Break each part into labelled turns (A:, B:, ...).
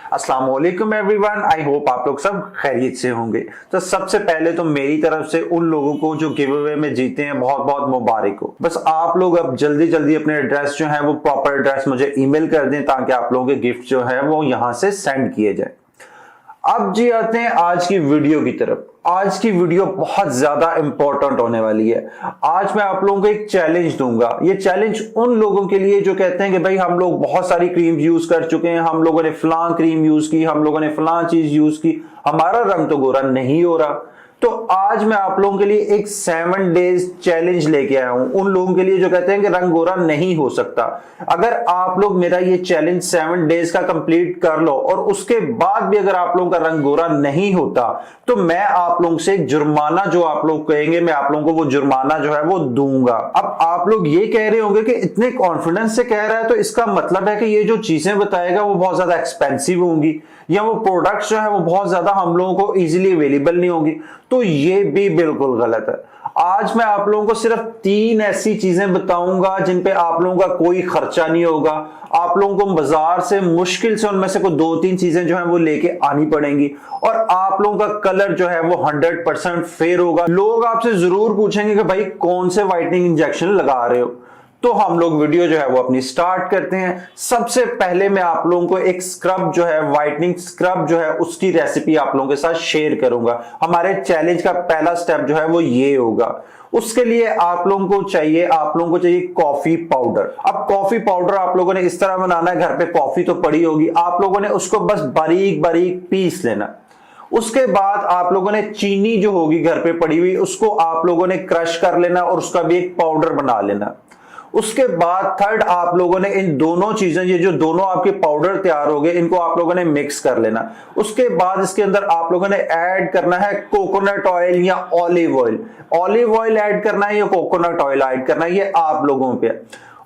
A: अस्सलाम वालेकुम everyone, I hope आप लोग सब खैरियत से होंगे। तो सबसे पहले तो मेरी तरफ से उन लोगों को जो गिव अवे में जीते हैं बहुत बहुत मुबारक हो। बस आप लोग अब जल्दी जल्दी अपने एड्रेस जो है वो प्रॉपर एड्रेस मुझे ईमेल कर दें ताकि आप लोगों के गिफ्ट जो है वो यहां से सेंड किए जाए। अब जी आते हैं आज की वीडियो की तरफ। आज की वीडियो बहुत ज्यादा इंपॉर्टेंट होने वाली है। आज मैं आप लोगों को एक चैलेंज दूंगा। ये चैलेंज उन लोगों के लिए जो कहते हैं कि भाई हम लोग बहुत सारी क्रीम यूज कर चुके हैं, हम लोगों ने फलां क्रीम यूज की, हम लोगों ने फलां चीज यूज की, हमारा रंग तो गोरा नहीं हो रहा। तो आज मैं आप लोगों के लिए एक 7 डेज चैलेंज लेके आया हूं उन लोगों के लिए जो कहते हैं कि रंग गोरा नहीं हो सकता। अगर आप लोग मेरा ये चैलेंज 7 डेज का कंप्लीट कर लो और उसके बाद भी अगर आप लोगों का रंग गोरा नहीं होता तो मैं आप लोगों से एक जुर्माना जो आप लोग कहेंगे मैं आप लोगों को वो जुर्माना जो है वो दूंगा। अब आप लोग ये कह रहे होंगे कि इतने कॉन्फिडेंस से कह रहा है तो इसका मतलब है कि ये जो चीजें बताएगा वो बहुत ज्यादा एक्सपेंसिव होंगी या वो प्रोडक्ट्स जो है वो बहुत ज्यादा हम लोगों को इजीली अवेलेबल नहीं होंगी। तो ये भी बिल्कुल गलत है। आज मैं आप लोगों को सिर्फ 3 ऐसी चीजें बताऊंगा जिन पे आप लोगों का कोई खर्चा नहीं होगा। आप लोगों को बाजार से मुश्किल से उनमें से कोई 2-3 चीजें जो है वो लेके आनी पड़ेंगी और आप लोगों का कलर जो है वो 100% फेयर होगा। लोग आपसे जरूर पूछेंगे कि भाई कौन से व्हाइटनिंग इंजेक्शन लगा रहे हो। तो हम लोग वीडियो जो है वो अपनी स्टार्ट करते हैं। सबसे पहले मैं आप लोगों को एक स्क्रब जो है व्हाइटनिंग स्क्रब जो है उसकी रेसिपी आप लोगों के साथ शेयर करूंगा। हमारे चैलेंज का पहला स्टेप जो है वो ये होगा। उसके लिए आप लोगों को चाहिए कॉफी पाउडर। अब कॉफी पाउडर आप लोगों ने इस तरह बनाना है, घर पे कॉफी तो पड़ी होगी, आप लोगों ने उसको बस बारीक बारीक पीस लेना। उसके बाद आप लोगों ने चीनी जो होगी घर पे पड़ी हुई उसको आप लोगों ने क्रश कर लेना और उसका भी एक पाउडर बना लेना। उसके बाद थर्ड आप लोगों ने इन दोनों चीजें, ये जो दोनों आपके पाउडर तैयार हो गए, इनको आप लोगों ने मिक्स कर लेना। उसके बाद इसके अंदर आप लोगों ने ऐड करना है कोकोनट ऑयल या olive oil. Olive oil add करना है या कोकोनट ऑयल ऐड करना है ये आप लोगों पे।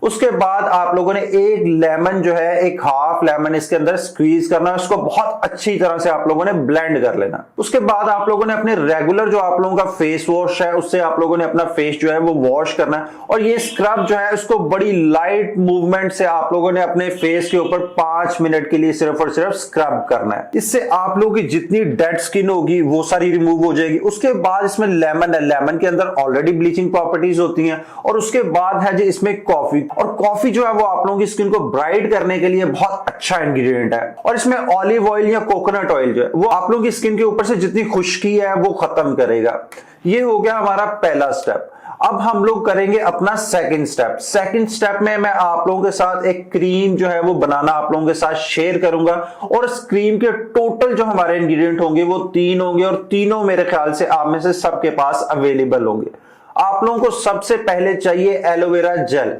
A: उसके बाद आप लोगों ने एक लेमन जो है, एक हाफ लेमन इसके अंदर स्क्वीज करना है, उसको बहुत अच्छी तरह से आप लोगों ने ब्लेंड कर लेना। उसके बाद आप लोगों ने अपने रेगुलर जो आप लोगों का फेस वॉश है उससे आप लोगों ने अपना फेस जो है वो वॉश करना है और ये स्क्रब जो है उसको बड़ी लाइट मूवमेंट से आप लोगों ने अपने फेस के ऊपर 5 मिनट के लिए सिर्फ और सिर्फ स्क्रब करना है। इससे आप लोगों की जितनी डेड स्किन होगी वो सारी रिमूव हो जाएगी। उसके बाद इसमें लेमन है, लेमन के अंदर ऑलरेडी ब्लीचिंग प्रॉपर्टीज होती हैं। और उसके बाद है जी इसमें कॉफी, और कॉफी जो है वो आप लोगों की स्किन को ब्राइट करने के लिए बहुत अच्छा इंग्रेडिएंट है। और इसमें ऑलिव ऑयल या कोकोनट ऑयल जो है वो आप लोगों की स्किन के ऊपर से जितनी खुश्की है वो खत्म करेगा। ये हो गया हमारा पहला स्टेप। अब हम लोग करेंगे अपना सेकंड स्टेप। सेकंड स्टेप में मैं आप लोगों के साथ एक क्रीम जो है वो बनाना आप लोगों के साथ शेयर करूंगा और इस क्रीम के टोटल जो हमारे इंग्रेडिएंट होंगे वो 3 होंगे और तीनों मेरे ख्याल से आप में से सबके पास अवेलेबल होंगे। आप लोगों को सबसे पहले चाहिए एलोवेरा जेल।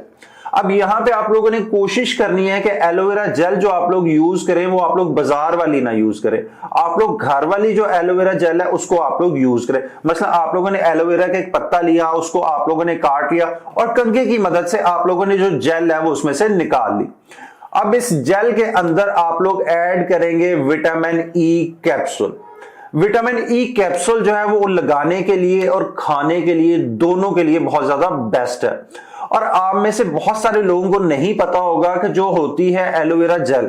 A: अब यहां पे आप लोगों ने कोशिश करनी है कि एलोवेरा जेल जो आप लोग यूज करें वो आप लोग बाजार वाली ना यूज करें। आप लोग घर वाली जो एलोवेरा जेल है उसको आप लोग यूज करें। मतलब आप लोगों ने एलोवेरा का एक पत्ता लिया, उसको आप लोगों ने काट लिया और कंघे की मदद से आप लोगों ने जो जेल है वो उसमें से निकाल ली। अब इस जेल के अंदर आप लोग ऐड करेंगे vitamin E capsule. Vitamin E capsule जो है वो लगाने के लिए और खाने के लिए दोनों के लिए बहुत ज्यादा बेस्ट है। और आप में से बहुत सारे लोगों को नहीं पता होगा कि जो होती है एलोवेरा जेल,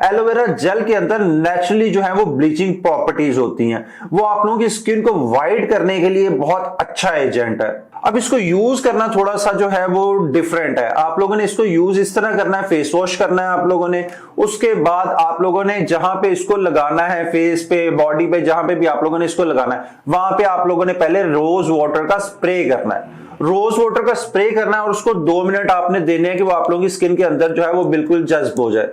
A: एलोवेरा जेल के अंदर नेचुरली जो है वो ब्लीचिंग प्रॉपर्टीज होती हैं। वो आप लोगों की स्किन को वाइट करने के लिए बहुत अच्छा एजेंट है। अब इसको यूज करना थोड़ा सा जो है वो डिफरेंट है। आप लोगों ने इसको यूज इस तरह करना है, फेस वॉश करना है आप लोगों ने। उसके बाद आप लोगों ने जहां पे इसको लगाना है, फेस पे, बॉडी पे, जहां पे भी आप लोगों ने इसको लगाना है वहां पे आप लोगों ने पहले रोज वाटर का स्प्रे करना है। रोज वाटर का स्प्रे करना है और उसको 2 मिनट आपने देने हैं कि वो आप लोगों की स्किन के अंदर जो है वो बिल्कुल जज्ब हो जाए।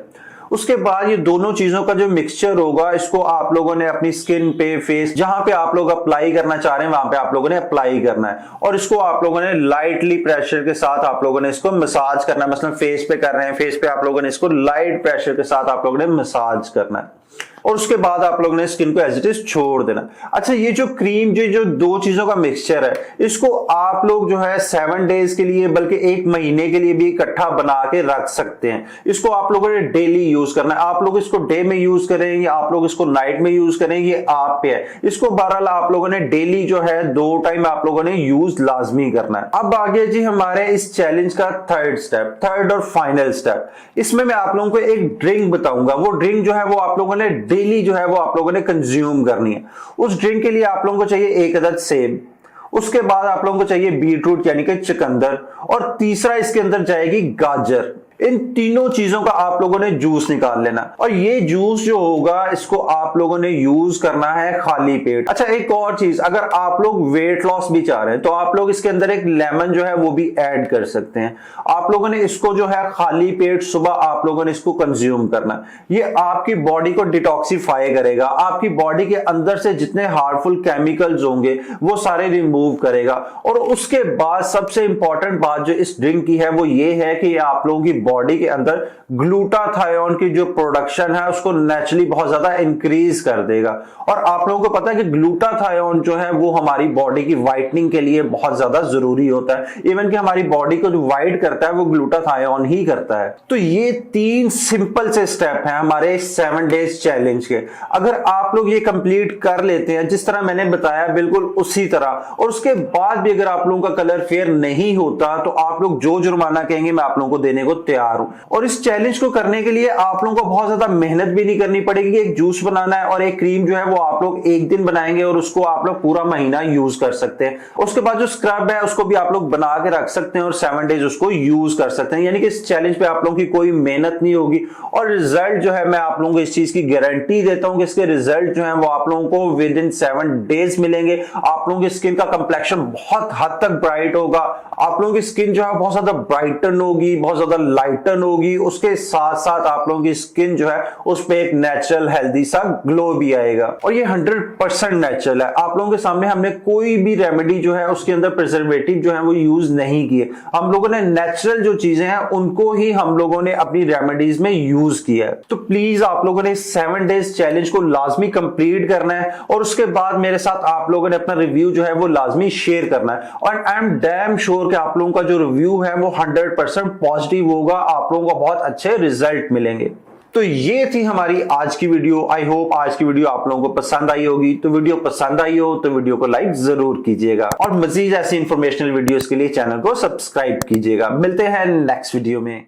A: उसके बाद ये दोनों चीजों का जो मिक्सचर होगा इसको आप लोगों ने अपनी स्किन पे, फेस, जहां पे आप लोग अप्लाई करना चाह रहे हैं वहां पे आप लोगों ने अप्लाई करना है और इसको आप लोगों ने लाइटली प्रेशर के साथ आप लोगों ने इसको मसाज करना है। मसलन फेस पे कर रहे हैं, फेस पे आप लोगों ने इसको लाइट प्रेशर के साथ आप लोगों ने मसाज करना है। और उसके बाद आप लोगों ने स्किन को एज इट इज छोड़ देना। अच्छा, ये जो क्रीम जो दो चीजों का मिक्सचर है, इसको आप लोग जो है 7 डेज के लिए बल्कि 1 महीने के लिए भी इकट्ठा बना के रख सकते हैं। इसको आप लोगों ने डेली यूज करना है। आप लोग इसको डे में यूज करें या आप लोग इसको नाइट में यूज करें, ये आप पे है। इसको बहरहाल आप लोगों ने डेली जो है 2 टाइम आप लोगों ने यूज लाजमी करना है। अब आगे जी हमारे इस चैलेंज का थर्ड और फाइनल स्टेप। इसमें मैं आप लोगों को एक ड्रिंक बताऊंगा। वो ड्रिंक जो है वो आप लोगों ने डेली जो है वो आप लोगों ने कंज्यूम करनी है। उस ड्रिंक के लिए आप लोगों को चाहिए 1 अदद सेब, उसके बाद आप लोगों को चाहिए बीटरूट यानी कि चुकंदर, और तीसरा इसके अंदर जाएगी गाजर। इन तीनों चीजों का आप लोगों ने जूस निकाल लेना, और ये जूस जो होगा इसको आप लोगों ने यूज करना है खाली पेट। अच्छा, एक और चीज, अगर आप लोग वेट लॉस भी चाह रहे हैं तो आप लोग इसके अंदर एक लेमन जो है वो भी ऐड कर सकते हैं। आप लोगों ने इसको जो है खाली पेट सुबह आप लोगों ने इसको कंज्यूम करना। ये आपकी बॉडी को डिटॉक्सिफाई करेगा, आपकी बॉडी के अंदर से जितने हार्मफुल केमिकल्स होंगे वो सारे रिमूव करेगा। और उसके बाद सबसे इंपॉर्टेंट बात जो इस ड्रिंक की है वो ये है कि आप लोगों की बॉडी के अंदर ग्लूटाथायोन की जो प्रोडक्शन है उसको नेचुरली बहुत ज्यादा इंक्रीज कर देगा। और आप लोगों को पता है कि ग्लूटाथायोन जो है वो हमारी बॉडी की व्हाइटनिंग के लिए बहुत ज्यादा जरूरी होता है। इवन कि हमारी बॉडी को जो व्हाइट करता है वो ग्लूटाथायोन ही करता है। तो ये 3 सिंपल से स्टेप हैं हमारे 7 डेज चैलेंज के। अगर आप लोग ये कंप्लीट कर लेते हैं जिस तरह मैंने बताया बिल्कुल उसी तरह, और उसके बाद भी अगर आप लोगों का कलर फेयर नहीं होता तो आप लोग जो जुर्माना कहेंगे मैं आप लोगों को देने को तैयार हूं। और इस चैलेंज को करने के लिए आप लोगों को बहुत ज्यादा मेहनत भी नहीं करनी पड़ेगी। एक जूस बनाना है और एक क्रीम जो है वो आप लोग एक दिन बनाएंगे और उसको आप लोग पूरा महीना यूज कर सकते हैं। उसके बाद जो स्क्रब है उसको भी आप लोग बना के रख सकते हैं और 7 डेज उसको यूज कर सकते हैं। यानी कि इस चैलेंज पे आप लोगों की कोई मेहनत नहीं होगी, और रिजल्ट जो है मैं आप लोगों को इस चीज की गारंटी देता हूं कि इसके रिजल्ट जो है वो आप लोगों को विद इन 7 डेज मिलेंगे। आप लोगों की स्किन का कंप्लेक्शन बहुत हद तक ब्राइट होगा, आप लोगों की स्किन जो है बहुत ज्यादा ब्राइटन होगी, बहुत ज्यादा लाइटन होगी। उसके साथ साथ आप लोगों की स्किन जो है उस पे एक नेचुरल हेल्दी सा ग्लो भी आएगा, और ये 100% नेचुरल है। आप लोगों के सामने हमने कोई भी रेमेडी जो है उसके अंदर प्रिजर्वेटिव जो है वो यूज नहीं किए। हम लोगों ने नेचुरल जो चीजें हैं उनको ही हम लोगों ने अपनी रेमेडीज में यूज किया है। तो प्लीज आप लोगों ने 7 डेज चैलेंज को लाजमी कंप्लीट करना है, और उसके बाद मेरे साथ आप लोगों ने अपना रिव्यू जो है वो लाजमी शेयर करना है। और आई एम डैम श्योर कि आप लोगों का जो रिव्यू है वो 100% पॉजिटिव होगा, आप लोगों को बहुत अच्छे रिजल्ट मिलेंगे। तो ये थी हमारी आज की वीडियो। आई होप आज की वीडियो आप लोगों को पसंद आई होगी। तो वीडियो पसंद आई हो तो वीडियो को लाइक जरूर कीजिएगा, और मजीद ऐसी इंफॉर्मेशनल वीडियोस के लिए चैनल को सब्सक्राइब कीजिएगा। मिलते हैं नेक्स्ट वीडियो में।